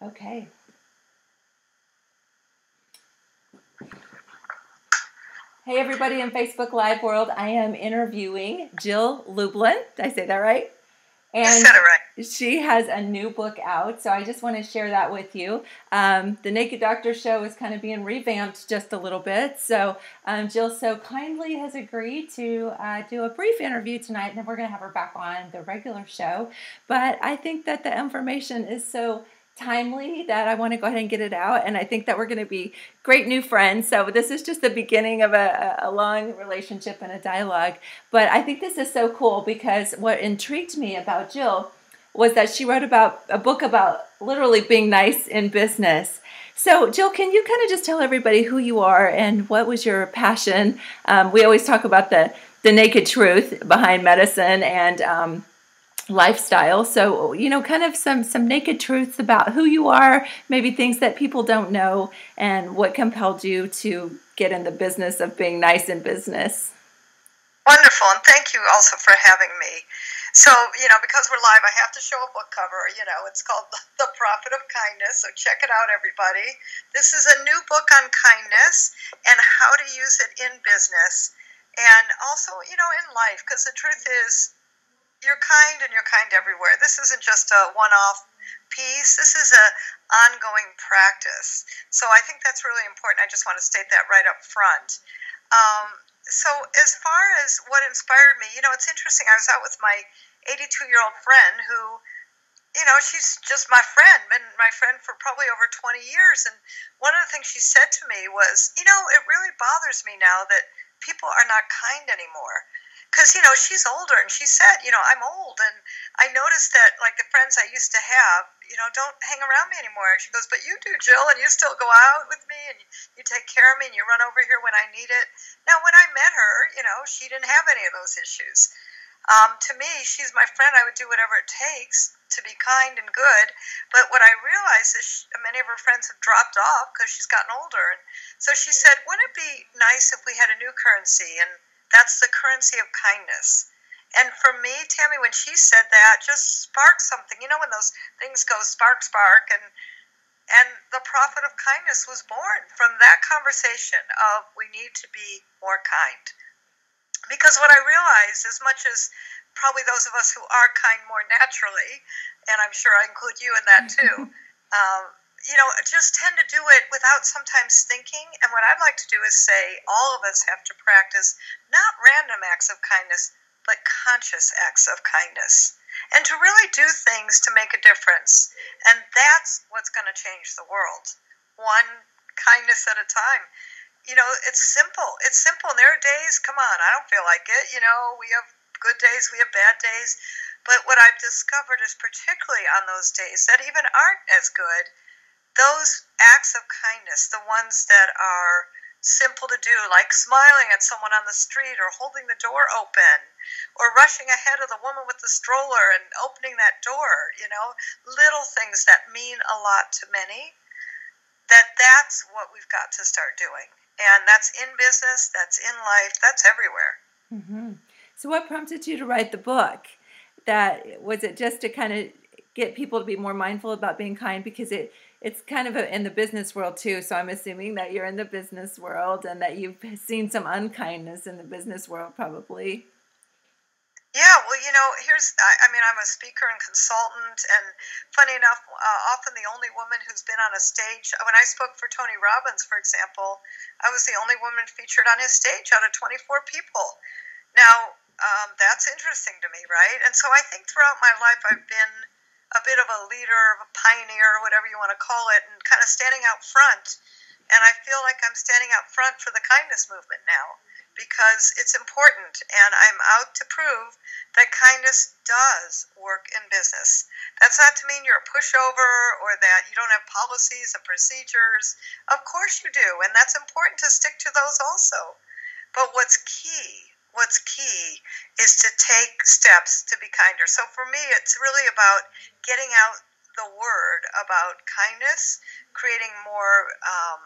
Okay. Hey, everybody in Facebook Live world. I am interviewing Jill Lublin. Did I say that right? You And said it right. she has a new book out. So I just want to share that with you. The Naked Doctor show is kind of being revamped just a little bit. So Jill so kindly has agreed to do a brief interview tonight. And then we're going to have her back on the regular show. But I think that the information is so timely that I want to go ahead and get it out. And I think that we're going to be great new friends. So this is just the beginning of a long relationship and a dialogue. But I think this is so cool because what intrigued me about Jill was that she wrote about a book about literally being nice in business. So, Jill, can you kind of just tell everybody who you are and what was your passion? We always talk about the naked truth behind medicine and lifestyle. So, kind of some naked truths about who you are, maybe things that people don't know, and what compelled you to get in the business of being nice in business. Wonderful, and thank you also for having me. So, because we're live, I have to show a book cover. It's called The Profit of Kindness, so check it out, everybody. This is a new book on kindness and how to use it in business and also, in life, because the truth is, you're kind and you're kind everywhere. This isn't just a one-off piece. This is a ongoing practice. So I think that's really important. I just want to state that right up front. So as far as what inspired me, it's interesting. I was out with my 82-year-old friend who, she's just my friend, been my friend for probably over 20 years. And one of the things she said to me was, it really bothers me now that people are not kind anymore. Because, she's older, and she said, I'm old, and I noticed that, like, the friends I used to have, don't hang around me anymore. She goes, but you do, Jill, and you still go out with me, and you take care of me, and you run over here when I need it. Now, when I met her, she didn't have any of those issues. To me, she's my friend. I would do whatever it takes to be kind and good. But what I realized is many of her friends have dropped off because she's gotten older. And so she said, wouldn't it be nice if we had a new currency? And that's the currency of kindness. And for me, Tammy, when she said that, just sparked something. When those things go spark, spark, and the profit of kindness was born from that conversation of we need to be more kind. Because what I realized, as much as probably those of us who are kind more naturally, and I'm sure I include you in that too, just tend to do it without sometimes thinking. And what I'd like to do is say all of us have to practice not random acts of kindness, but conscious acts of kindness. And to really do things to make a difference. And that's what's going to change the world. One kindness at a time. It's simple. It's simple. And there are days, come on, I don't feel like it. We have good days, we have bad days. But what I've discovered is particularly on those days that even aren't as good, those acts of kindness, the ones that are simple to do, like smiling at someone on the street or holding the door open or rushing ahead of the woman with the stroller and opening that door, little things that mean a lot to many, that's what we've got to start doing. And that's in business, that's in life, that's everywhere. Mm-hmm. So what prompted you to write the book? That was it just to kind of get people to be more mindful about being kind because it's kind of in the business world too. So I'm assuming that you're in the business world and that you've seen some unkindness in the business world probably. Yeah, well, I'm a speaker and consultant, and funny enough, often the only woman who's been on a stage. When I spoke for Tony Robbins, for example, I was the only woman featured on his stage out of 24 people. Now, that's interesting to me, right? And so I think throughout my life I've been a bit of a leader, of a pioneer, whatever you want to call it, and kind of standing out front. And I feel like I'm standing out front for the kindness movement now because it's important, and I'm out to prove that kindness does work in business. That's not to mean you're a pushover or that you don't have policies and procedures. Of course you do, and that's important to stick to those also. But what's key is to take steps to be kinder. So for me, it's really about getting out the word about kindness, creating more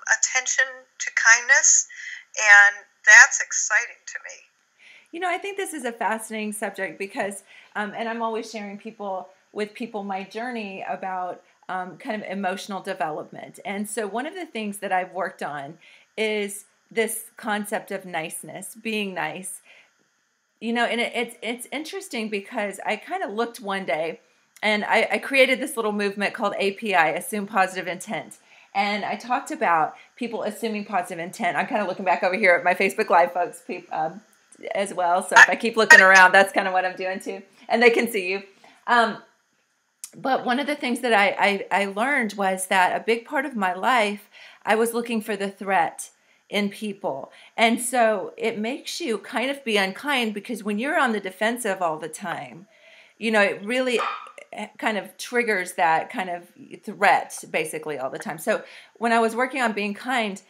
attention to kindness, and that's exciting to me. I think this is a fascinating subject because, and I'm always sharing with people my journey about kind of emotional development. And so one of the things that I've worked on is this concept of niceness, being nice. And it's interesting because I kind of looked one day and I created this little movement called API, Assume Positive Intent. And I talked about people assuming positive intent. I'm kind of looking back over here at my Facebook Live folks as well. So if I keep looking around, that's kind of what I'm doing too. And they can see you. But one of the things that I learned was that a big part of my life, I was looking for the threat in people. And so it makes you kind of be unkind, because when you're on the defensive all the time, it really kind of triggers that kind of threat basically all the time. So when I was working on being kind,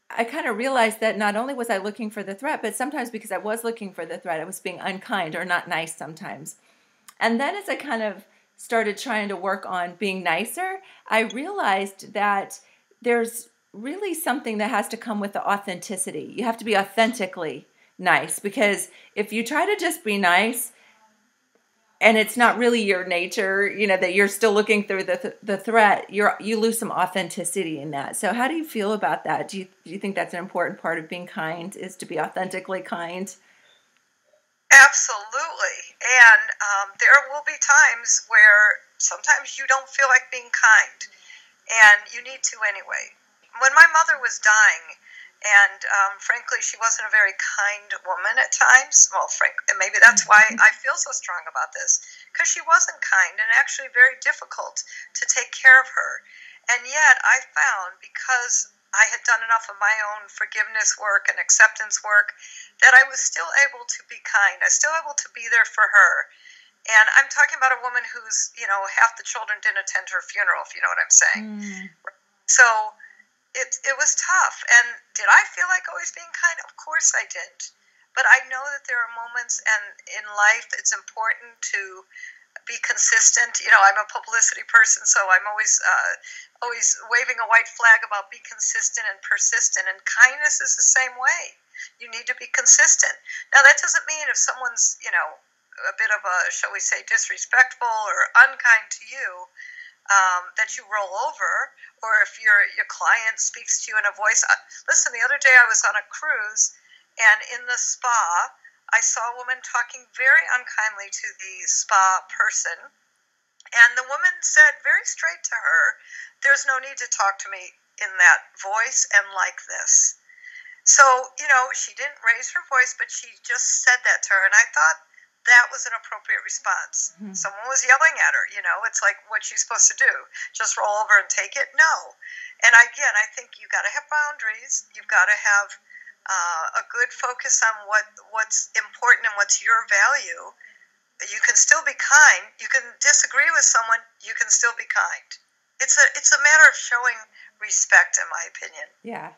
I kind of realized that not only was I looking for the threat, but sometimes because I was looking for the threat, I was being unkind or not nice sometimes. And then as I kind of started trying to work on being nicer, I realized that there's really something that has to come with the authenticity. You have to be authentically nice, because if you try to just be nice and it's not really your nature, that you're still looking through the threat, you lose some authenticity in that. So how do you feel about that? Do you think that's an important part of being kind, is to be authentically kind? Absolutely. And there will be times where sometimes you don't feel like being kind, and you need to anyway. When my mother was dying, and frankly, she wasn't a very kind woman at times. Well, maybe that's why I feel so strong about this, because she wasn't kind and actually very difficult to take care of her. And yet I found, because I had done enough of my own forgiveness work and acceptance work, that I was still able to be kind. I was still able to be there for her. And I'm talking about a woman who's, half the children didn't attend her funeral, if you know what I'm saying. So it was tough. And did I feel like always being kind? Of course I did. But I know that there are moments, and in life it's important to be consistent. I'm a publicity person, so I'm always waving a white flag about be consistent and persistent. And kindness is the same way. You need to be consistent. Now, that doesn't mean if someone's, a bit of a, shall we say, disrespectful or unkind to you, that you roll over, or if your client speaks to you in a voice. Listen, the other day I was on a cruise, and in the spa, I saw a woman talking very unkindly to the spa person, and the woman said very straight to her, "There's no need to talk to me in that voice and like this." So, she didn't raise her voice, but she just said that to her, and I thought that was an appropriate response. Someone was yelling at her, it's like, what's she supposed to do? Just roll over and take it? No. And again, I think you've got to have boundaries. You've got to have a good focus on what's important and what's your value. You can still be kind. You can disagree with someone. You can still be kind. It's a matter of showing respect, in my opinion. Yeah.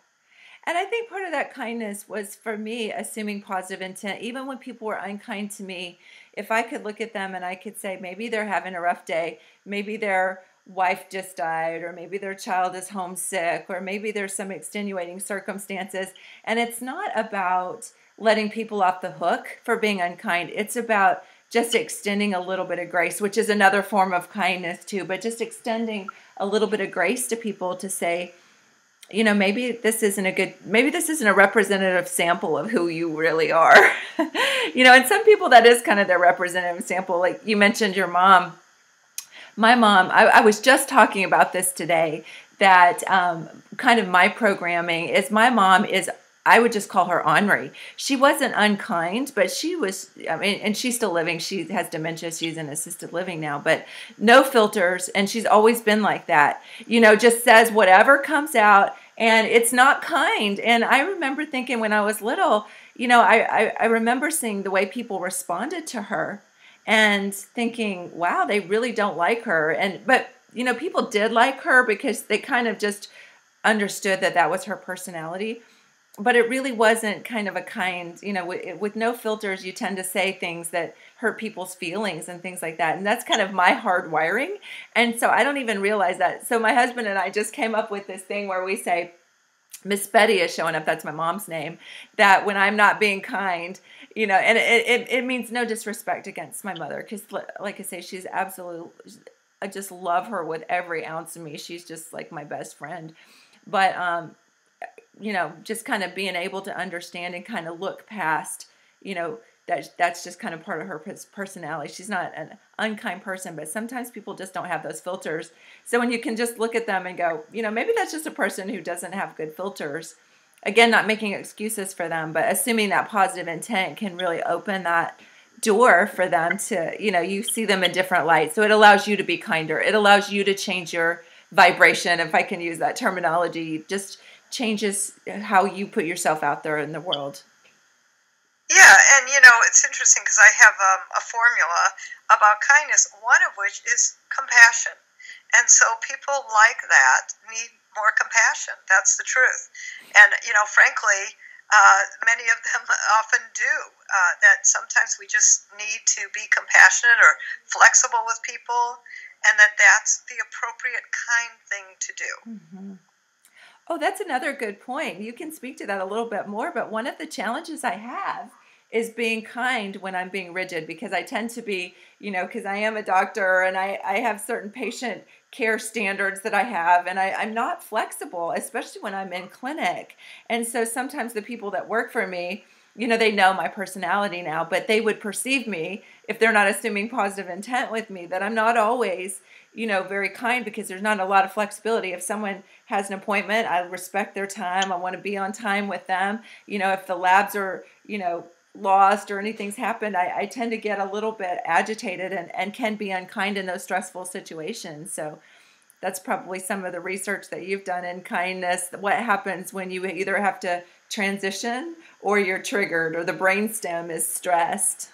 And I think part of that kindness was, for me, assuming positive intent. Even when people were unkind to me, if I could look at them and I could say, maybe they're having a rough day, maybe their wife just died, or maybe their child is homesick, or maybe there's some extenuating circumstances. And it's not about letting people off the hook for being unkind. It's about just extending a little bit of grace, which is another form of kindness too, but just extending a little bit of grace to people to say, maybe this isn't a representative sample of who you really are. And some people, that is kind of their representative sample. Like you mentioned your mom. My mom, I was just talking about this today, that kind of my programming is, my mom is, I would just call her ornery. She wasn't unkind, but she was, and she's still living. She has dementia. She's in assisted living now, but no filters. And she's always been like that, just says whatever comes out, and it's not kind. And I remember thinking when I was little, I remember seeing the way people responded to her and thinking, wow, they really don't like her. But people did like her because they kind of just understood that was her personality. But it really wasn't kind of a kind, with no filters, you tend to say things that hurt people's feelings and things like that. And that's kind of my hard wiring. And so I don't even realize that. So my husband and I just came up with this thing where we say, Miss Betty is showing up, that's my mom's name, that when I'm not being kind, and it means no disrespect against my mother. Because like I say, she's absolutely I just love her with every ounce of me. She's just like my best friend. But just kind of being able to understand and kind of look past, that's just kind of part of her personality. She's not an unkind person, but sometimes people just don't have those filters. So when you can just look at them and go, maybe that's just a person who doesn't have good filters. Again, not making excuses for them, but assuming that positive intent can really open that door for them to, you see them in different light. So it allows you to be kinder. It allows you to change your vibration, if I can use that terminology. Just changes how you put yourself out there in the world. Yeah, and it's interesting because I have a formula about kindness, one of which is compassion. And so people like that need more compassion. That's the truth. And, frankly, many of them often do. That sometimes we just need to be compassionate or flexible with people, and that's the appropriate kind thing to do. Mm-hmm. Oh, that's another good point. You can speak to that a little bit more, but one of the challenges I have is being kind when I'm being rigid, because I tend to be, because I am a doctor and I have certain patient care standards that I have, and I'm not flexible, especially when I'm in clinic. And so sometimes the people that work for me, they know my personality now, but they would perceive me, if they're not assuming positive intent with me, that I'm not always, very kind, because there's not a lot of flexibility. If someone has an appointment, I respect their time. I want to be on time with them. If the labs are, lost or anything's happened, I tend to get a little bit agitated and can be unkind in those stressful situations. So that's probably some of the research that you've done in kindness. What happens when you either have to transition or you're triggered or the brainstem is stressed?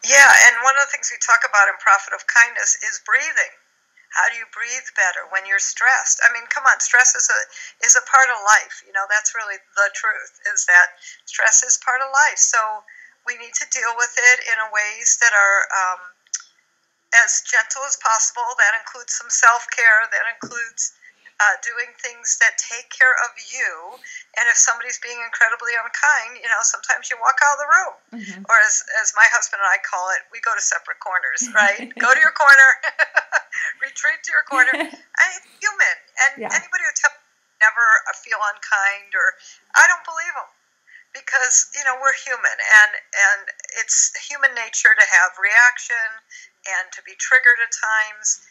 Yeah, and one of the things we talk about in Profit of Kindness is breathing. How do you breathe better when you're stressed? I mean, come on, stress is a part of life. That's really the truth, is that stress is part of life. So we need to deal with it in ways that are as gentle as possible. That includes some self-care. That includes doing things that take care of you. And if somebody's being incredibly unkind, sometimes you walk out of the room. Mm-hmm. Or as my husband and I call it, we go to separate corners, right? Go to your corner, retreat to your corner. I'm human. And anybody who tells me never feel unkind, or I don't believe them. Because, we're human, and it's human nature to have reaction and to be triggered at times.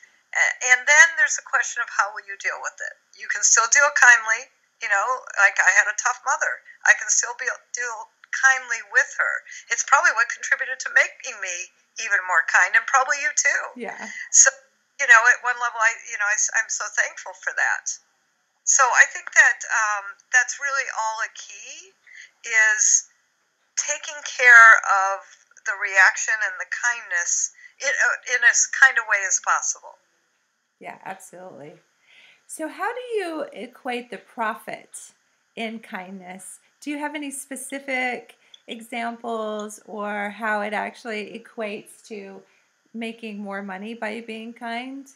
And then there's a question of how will you deal with it. You can still deal kindly, like I had a tough mother. I can still deal kindly with her. It's probably what contributed to making me even more kind, and probably you too. Yeah. So, at one level, I'm so thankful for that. So I think that that's really all a key, is taking care of the reaction and the kindness in as kind of way as possible. Yeah, absolutely. So how do you equate the profit in kindness? Do you have any specific examples, or how it actually equates to making more money by being kind?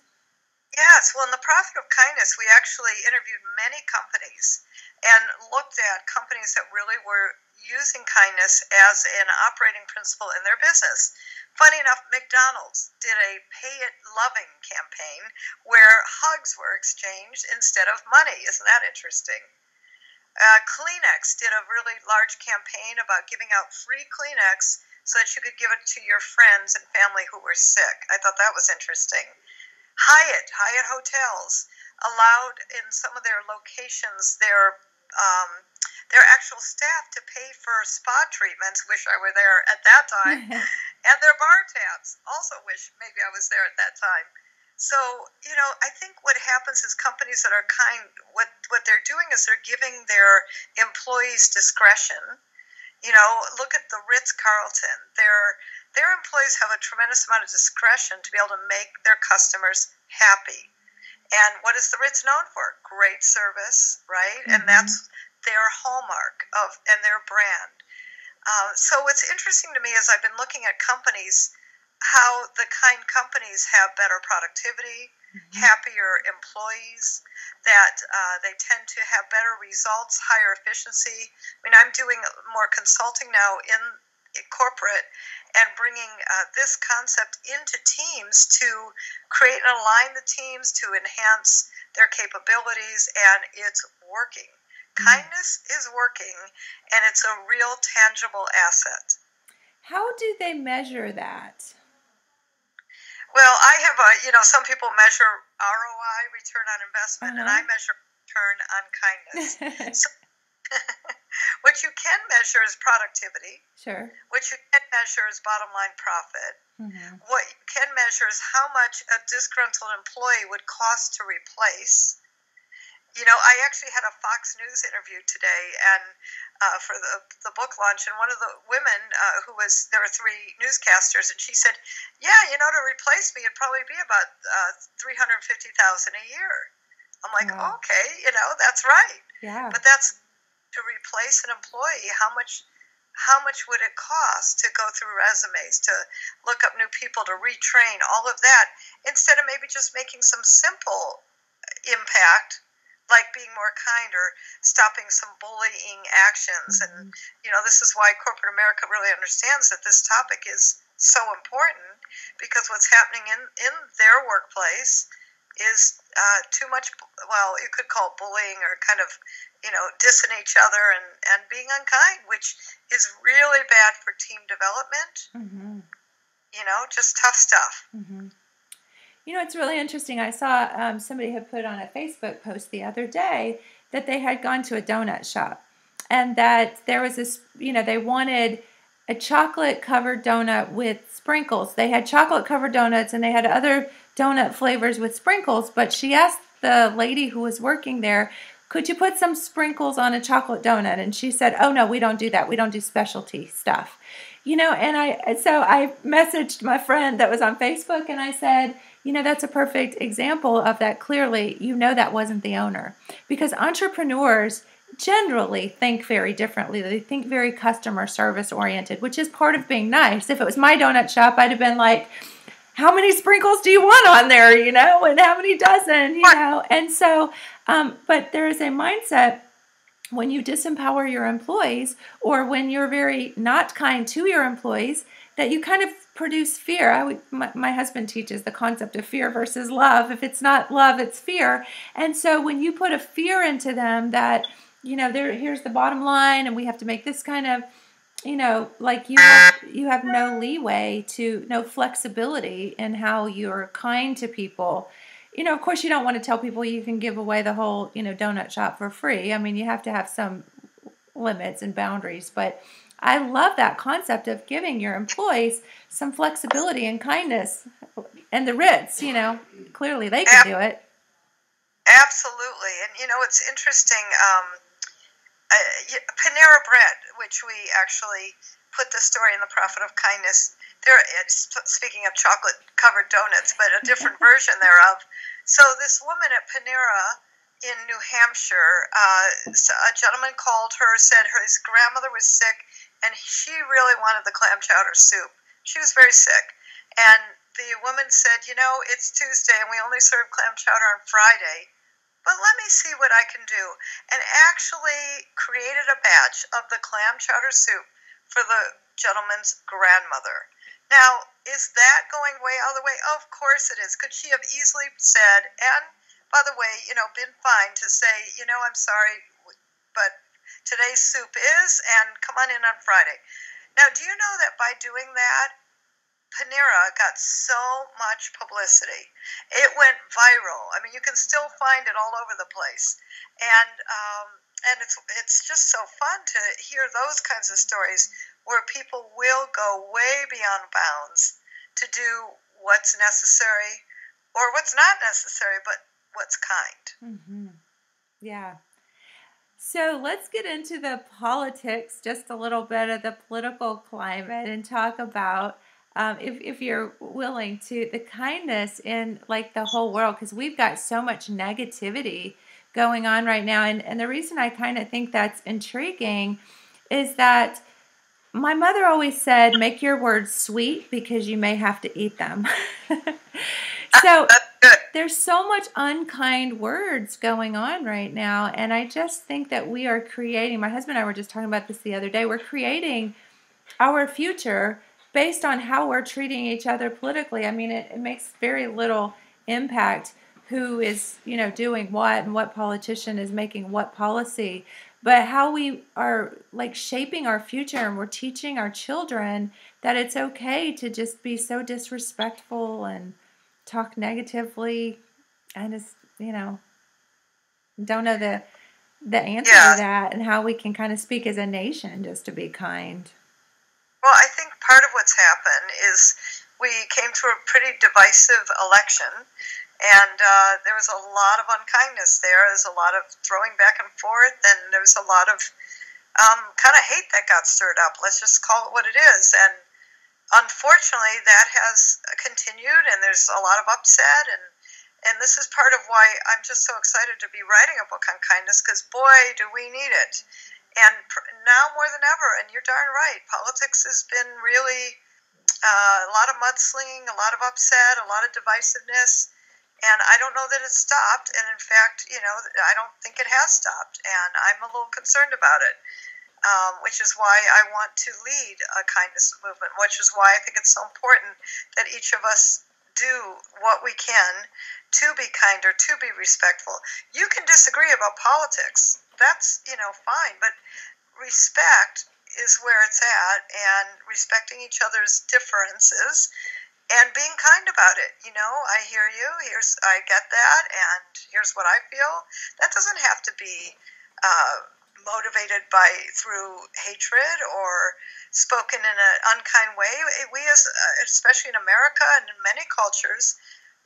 Yes, well, in the Profit of Kindness, we actually interviewed many companies and looked at companies that really were using kindness as an operating principle in their business. Funny enough, McDonald's did a Pay It Loving campaign where hugs were exchanged instead of money. Isn't that interesting? Kleenex did a really large campaign about giving out free Kleenex so that you could give it to your friends and family who were sick. I thought that was interesting. Hyatt hotels allowed in some of their locations their actual staff to pay for spa treatments. Wish I were there at that time. And their bar tabs. Also wish maybe I was there at that time. So, I think what happens is companies that are kind, what they're doing is they're giving their employees discretion. Look at the Ritz-Carlton. Their employees have a tremendous amount of discretion to be able to make their customers happy. And what is the Ritz known for? Great service, right? Mm-hmm. And that's their hallmark and their brand. So what's interesting to me is I've been looking at companies, how the kind companies have better productivity, mm-hmm. happier employees, that they tend to have better results, higher efficiency. I mean, I'm doing more consulting now in corporate, and bringing this concept into teams to create and align the teams to enhance their capabilities, and it's working. Kindness is working, and it's a real tangible asset. How do they measure that? Well, I have some people measure ROI, return on investment, and I measure return on kindness. So, what you can measure is productivity. Sure. What you can measure is bottom line profit. Mm-hmm. What you can measure is how much a disgruntled employee would cost to replace. I actually had a Fox News interview today, and for the book launch, and one of the women there were three newscasters, and she said, "Yeah, to replace me, it'd probably be about $350,000 a year." I'm like, wow. Okay, that's right. Yeah. But that's to replace an employee. How much would it cost to go through resumes, to look up new people, to retrain, all of that, instead of maybe just making some simple impact, like being more kind or stopping some bullying actions. Mm-hmm. And, this is why corporate America really understands that this topic is so important, because what's happening in their workplace is too much, well, you could call it bullying, or kind of, dissing each other and being unkind, which is really bad for team development. Mm-hmm. Just tough stuff. Mm-hmm. It's really interesting. I saw somebody had put on a Facebook post the other day that they had gone to a donut shop, and that there was this, they wanted a chocolate-covered donut with sprinkles. They had chocolate-covered donuts, and they had other donut flavors with sprinkles, but she asked the lady who was working there, "Could you put some sprinkles on a chocolate donut?" And she said, "Oh, no, we don't do that. We don't do specialty stuff." And I messaged my friend that was on Facebook, and I said, that's a perfect example of that. Clearly, that wasn't the owner, because entrepreneurs generally think very differently. They think very customer service oriented, which is part of being nice. If it was my donut shop, I'd have been like, "How many sprinkles do you want on there?" And how many dozen, And so, but there is a mindset when you disempower your employees, or when you're very not kind to your employees, that you kind of produce fear. My husband teaches the concept of fear versus love. If it's not love, it's fear. And so when you put a fear into them that, here's the bottom line, and we have to make this kind of, like you have no leeway, no flexibility in how you're kind to people. Of course, you don't want to tell people you can give away the whole, donut shop for free. I mean, you have to have some limits and boundaries, but I love that concept of giving your employees some flexibility and kindness. And the Ritz, clearly they can do it. Absolutely. And, it's interesting. Panera Bread, which we actually put the story in The Profit of Kindness. Speaking of chocolate-covered donuts, but a different version thereof. So this woman at Panera in New Hampshire, a gentleman called her, said his grandmother was sick, and she really wanted the clam chowder soup. She was very sick. And the woman said, it's Tuesday, and we only serve clam chowder on Friday, but let me see what I can do. And actually created a batch of the clam chowder soup for the gentleman's grandmother. Now, is that going way out of the way? Of course it is. Could she have easily said, and by the way, been fine to say, I'm sorry, but today's soup is, and come on in on Friday. Now, do you know that by doing that, Panera got so much publicity? It went viral. I mean, you can still find it all over the place. And it's just so fun to hear those kinds of stories where people will go way beyond bounds to do what's necessary, or what's not necessary, but what's kind. Mm-hmm. Yeah. So let's get into the politics, just a little bit of the political climate, and talk about, if you're willing, to the kindness in like the whole world, because we've got so much negativity going on right now. And the reason I kind of think that's intriguing is that my mother always said, make your words sweet because you may have to eat them. So there's so much unkind words going on right now. And I just think that we are creating, my husband and I were just talking about this the other day, we're creating our future based on how we're treating each other politically. I mean, it makes very little impact who is, doing what and what politician is making what policy, but how we are like shaping our future, and we're teaching our children that it's okay to just be so disrespectful and talk negatively. And it's, don't know the answer to Yeah. that, and how we can kind of speak as a nation just to be kind. Well, I think part of what's happened is we came to a pretty divisive election, and there was a lot of unkindness there. There's a lot of throwing back and forth, and there was a lot of kind of hate that got stirred up. Let's just call it what it is. And unfortunately, that has continued, and there's a lot of upset, and this is part of why I'm just so excited to be writing a book on kindness, because boy, do we need it. And now more than ever, and you're darn right, politics has been really a lot of mudslinging, a lot of upset, a lot of divisiveness, and I don't know that it's stopped. And in fact, I don't think it has stopped, and I'm a little concerned about it, which is why I want to lead a kindness movement, which is why I think it's so important that each of us do what we can to be kinder, to be respectful. You can disagree about politics. That's, fine. But respect is where it's at, and respecting each other's differences and being kind about it. I hear you. I get that, and here's what I feel. That doesn't have to be motivated through hatred or spoken in an unkind way. We, especially in America and in many cultures,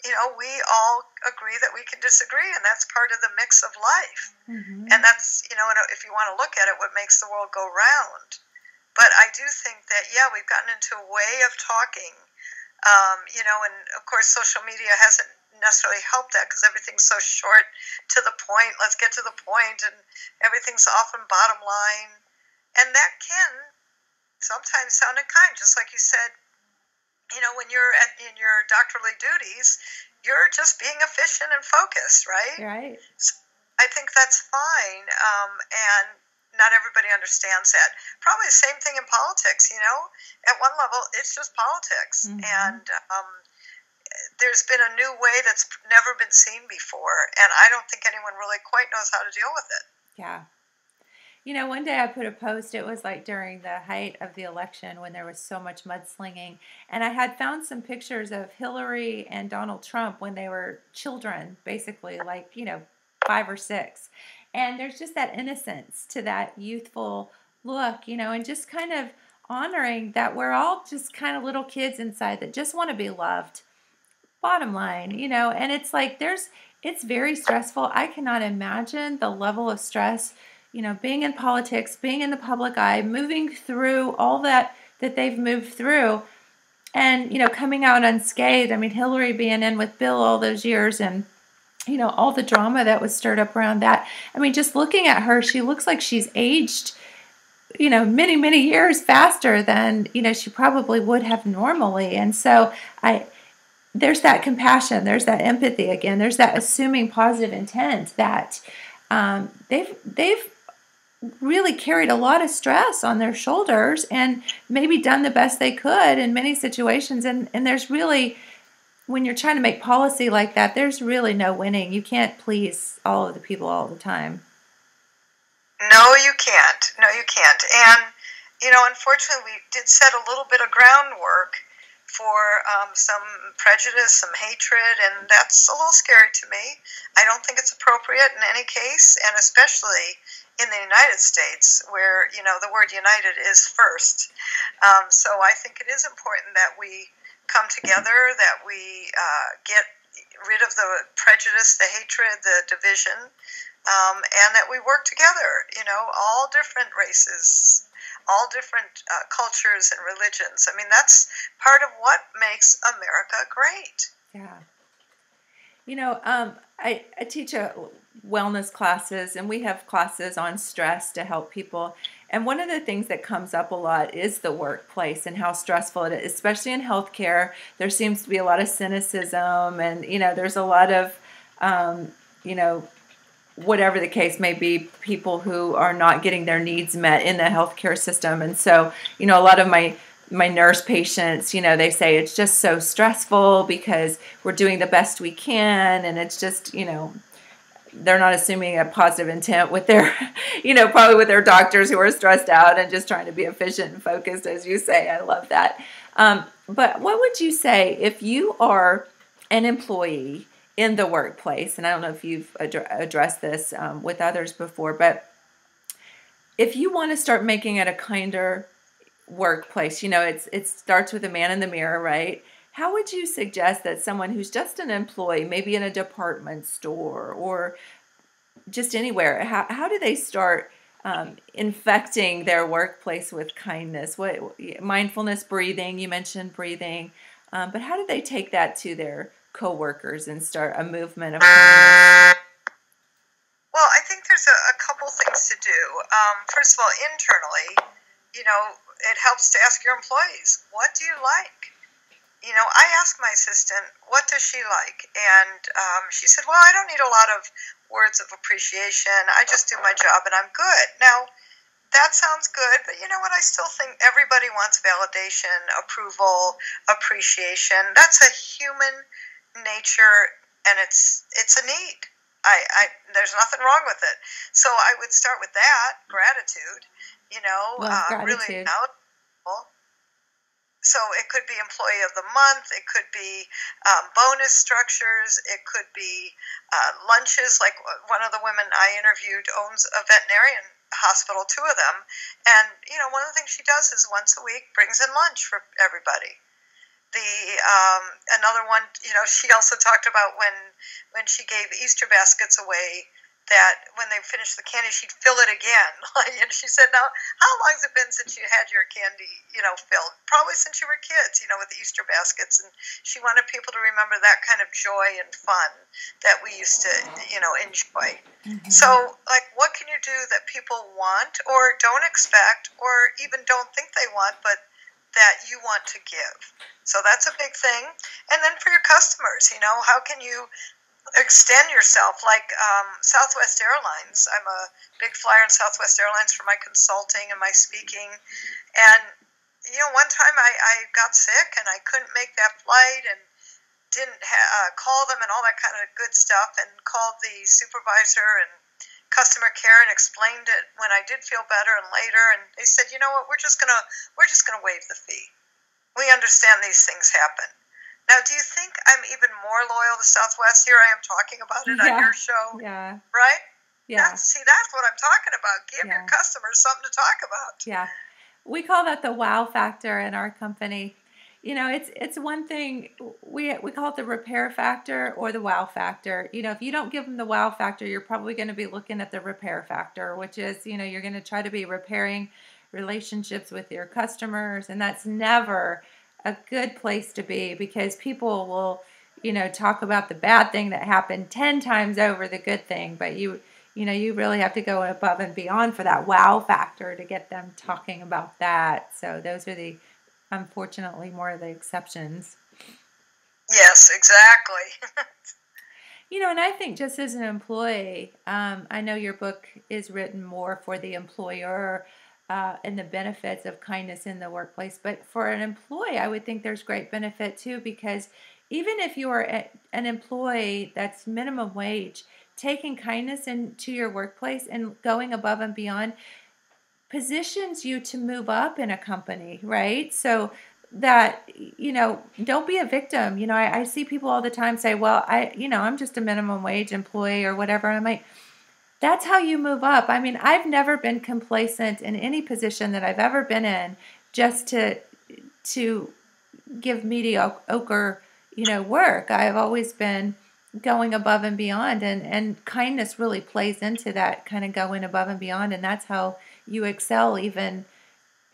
we all agree that we can disagree, and that's part of the mix of life. Mm-hmm. And that's, if you want to look at it, what makes the world go round. But I do think that, we've gotten into a way of talking, and of course social media hasn't necessarily helped that, because everything's so short, to the point, let's get to the point, and everything's often bottom line. And that can sometimes sound unkind, just like you said. When you're in your doctorly duties, you're just being efficient and focused, right? Right. So I think that's fine, and not everybody understands that. Probably the same thing in politics, At one level, it's just politics, mm-hmm. and there's been a new way that's never been seen before, and I don't think anyone really quite knows how to deal with it. Yeah. One day I put a post, it was like during the height of the election when there was so much mudslinging, and I had found some pictures of Hillary and Donald Trump when they were children, basically, like, 5 or 6. And there's just that innocence to that youthful look, and just kind of honoring that we're all just kind of little kids inside that just want to be loved. Bottom line, and it's like it's very stressful. I cannot imagine the level of stress, being in politics, being in the public eye, moving through all that they've moved through, and, coming out unscathed. I mean, Hillary being in with Bill all those years, and, all the drama that was stirred up around that. I mean, just looking at her, she looks like she's aged, many, many years faster than, she probably would have normally. And so there's that compassion, there's that empathy again, there's that assuming positive intent that they've really carried a lot of stress on their shoulders and maybe done the best they could in many situations. And there's really, when you're trying to make policy like that, there's really no winning. You can't please all of the people all the time. No, you can't. And, unfortunately, we did set a little bit of groundwork for some prejudice, some hatred, and that's a little scary to me. I don't think it's appropriate in any case, and especially in the United States, where, the word united is first. So I think it is important that we come together, that we get rid of the prejudice, the hatred, the division, and that we work together, all different races, all different cultures and religions. I mean, that's part of what makes America great. Yeah. I teach wellness classes, and we have classes on stress to help people. And one of the things that comes up a lot is the workplace and how stressful it is, especially in healthcare. There seems to be a lot of cynicism, and, there's a lot of, whatever the case may be, people who are not getting their needs met in the healthcare system. And so, a lot of my my nurse patients, they say it's just so stressful because we're doing the best we can, and it's just, they're not assuming a positive intent with their, probably with their doctors who are stressed out and just trying to be efficient and focused, as you say. I love that. But what would you say if you are an employee in the workplace? And I don't know if you've addressed this with others before, but if you want to start making it a kinder workplace, it starts with a man in the mirror, right? How would you suggest that someone who's just an employee, maybe in a department store or just anywhere, how do they start infecting their workplace with kindness? What mindfulness, breathing? You mentioned breathing, but how do they take that to their coworkers and start a movement of kindness? Well, I think there's a couple things to do. First of all, internally, it helps to ask your employees, what do you like? I asked my assistant, what does she like? And she said, well, I don't need a lot of words of appreciation. I just do my job and I'm good. Now, that sounds good, but you know what? I still think everybody wants validation, approval, appreciation. That's a human nature, and it's a need. There's nothing wrong with it. So I would start with that, gratitude, really Gratitude. knowledgeable. So it could be employee of the month, it could be bonus structures, it could be lunches. Like one of the women I interviewed owns a veterinarian hospital, two of them. And, one of the things she does is once a week brings in lunch for everybody. Another one, she also talked about when she gave Easter baskets away, that when they finished the candy, she'd fill it again. And she said, now, how long has it been since you had your candy, filled? Probably since you were kids, with the Easter baskets. And she wanted people to remember that kind of joy and fun that we used to, enjoy. Mm-hmm. So, what can you do that people want or don't expect or even don't think they want, but that you want to give? So that's a big thing. And then for your customers, how can you extend yourself? Like Southwest Airlines. I'm a big flyer in Southwest Airlines for my consulting and my speaking. And, one time I got sick and I couldn't make that flight and didn't call them and all that kind of good stuff, and called the supervisor and customer care and explained it when I did feel better and later. And they said, you know what, we're just gonna waive the fee. We understand these things happen. Now, do you think I'm even more loyal to Southwest? Here I am talking about it on your show. Yeah. Right? Yeah. That's what I'm talking about. Give your customers something to talk about. Yeah. We call that the wow factor in our company. It's one thing, we call it the repair factor or the wow factor. If you don't give them the wow factor, you're probably going to be looking at the repair factor, which is, you're going to try to be repairing relationships with your customers, and that's never a good place to be, because people will, talk about the bad thing that happened 10 times over the good thing, but you really have to go above and beyond for that wow factor to get them talking about that. So those are unfortunately, more of the exceptions. Yes, exactly. And I think just as an employee, I know your book is written more for the employer and the benefits of kindness in the workplace. But for an employee, I would think there's great benefit too, because even if you are an employee that's minimum wage, taking kindness into your workplace and going above and beyond positions you to move up in a company, right? So that, don't be a victim. I see people all the time say, well, I'm just a minimum wage employee or whatever. I'm like, that's how you move up. I mean, I've never been complacent in any position that I've ever been in just to give mediocre, work. I've always been going above and beyond, and kindness really plays into that kind of going above and beyond, and that's how you excel even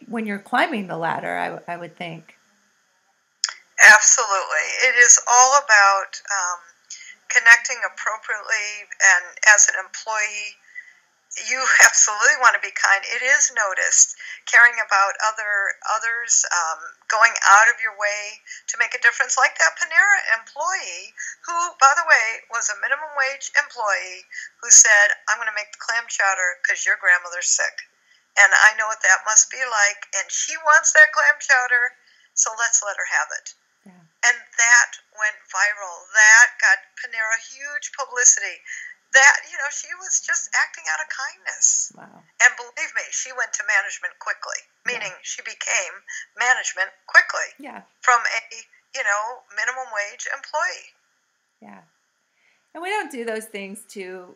when you're climbing the ladder, I would think. Absolutely. It is all about connecting appropriately, and as an employee, you absolutely want to be kind. It is noticed, caring about others, going out of your way to make a difference, like that Panera employee who, by the way, was a minimum wage employee who said, I'm going to make the clam chowder because your grandmother's sick. And I know what that must be like. And she wants that clam chowder, so let's let her have it. Yeah. And that went viral. That got Panera huge publicity. That, she was just acting out of kindness. Wow. And believe me, she went to management quickly, meaning she became management quickly. Yeah. From a, minimum wage employee. Yeah. And we don't do those things to,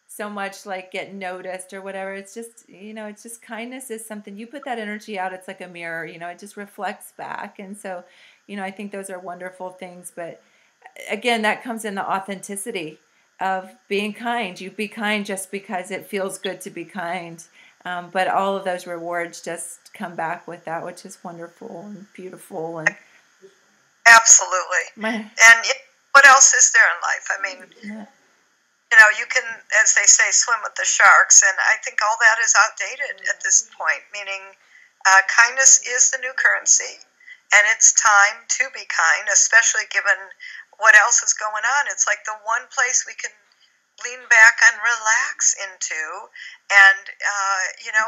so much like get noticed or whatever. It's just, it's just kindness is something, you put that energy out, it's like a mirror, it just reflects back. And so, I think those are wonderful things. But again, that comes in the authenticity of being kind. You be kind just because it feels good to be kind. But all of those rewards just come back with that, which is wonderful and beautiful. And absolutely. And what else is there in life? I mean, you can, as they say, swim with the sharks, and I think all that is outdated at this point, meaning kindness is the new currency, and it's time to be kind, especially given what else is going on. It's like the one place we can lean back and relax into, and,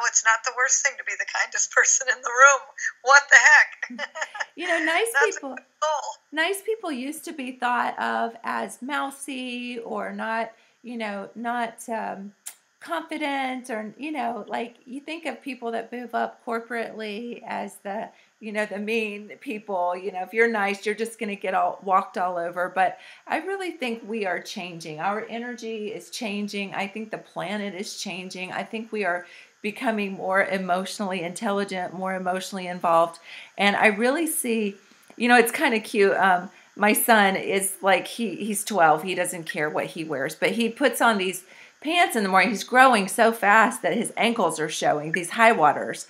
it's not the worst thing to be the kindest person in the room. What the heck? Nice people used to be thought of as mousy or not confident, or, like you think of people that move up corporately as the mean people. If you're nice, you're just going to get walked all over. But I really think we are changing. Our energy is changing. I think the planet is changing. I think we are becoming more emotionally intelligent, more emotionally involved. And I really see, it's kind of cute. My son is like, he's 12. He doesn't care what he wears, but he puts on these pants in the morning. He's growing so fast that his ankles are showing, these high waters.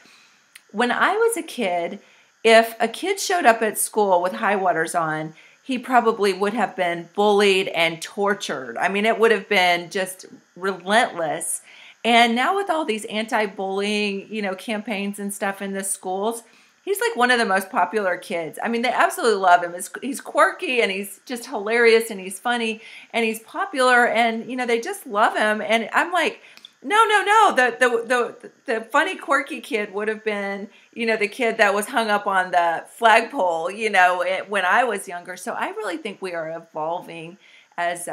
When I was a kid, if a kid showed up at school with high waters on, he probably would have been bullied and tortured. I mean, it would have been just relentless. And now with all these anti-bullying, campaigns and stuff in the schools, he's like one of the most popular kids. I mean, they absolutely love him. He's quirky, and he's just hilarious, and he's funny, and he's popular, and, they just love him. And I'm like, no. The funny, quirky kid would have been, the kid that was hung up on the flagpole, when I was younger. So I really think we are evolving as,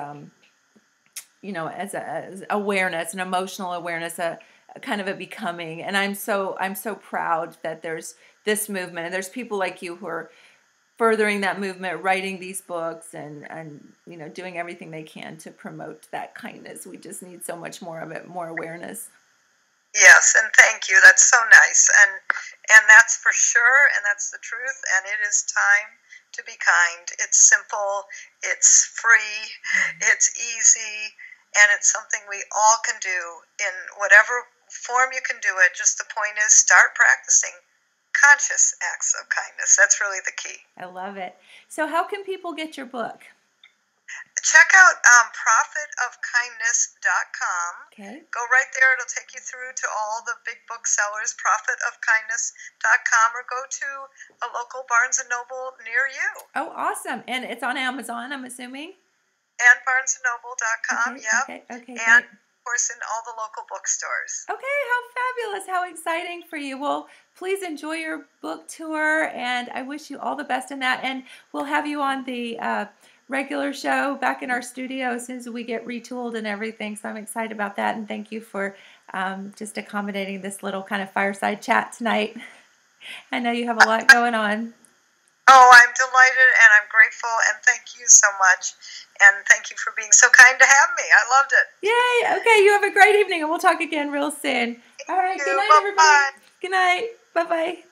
as awareness, an emotional awareness, a kind of a becoming. And I'm so proud that there's this movement, and there's people like you who are furthering that movement, writing these books, and doing everything they can to promote that kindness. We just need so much more of it, more awareness. Yes, and thank you. That's so nice, and that's for sure, and that's the truth. And it is time to be kind. It's simple, it's free, it's easy, and it's something we all can do in whatever form you can do it. Just the point is, start practicing conscious acts of kindness. That's really the key. I love it. So how can people get your book? Check out profitofkindness.com. Okay. Go right there. It'll take you through to all the big booksellers, profitofkindness.com, or go to a local Barnes & Noble near you. Oh, awesome. And it's on Amazon, I'm assuming? And barnesandnoble.com, Okay. And, of course, in all the local bookstores. Okay, how fabulous. How exciting for you. Well, please enjoy your book tour, and I wish you all the best in that. And we'll have you on the regular show back in our studio as soon as we get retooled and everything. So I'm excited about that, and thank you for just accommodating this little kind of fireside chat tonight. I know you have a lot going on. Oh, I'm delighted, and I'm grateful, and thank you so much. And thank you for being so kind to have me. I loved it. Yay. Okay, you have a great evening, and we'll talk again real soon. All right, good night, everybody. Good night. Bye-bye.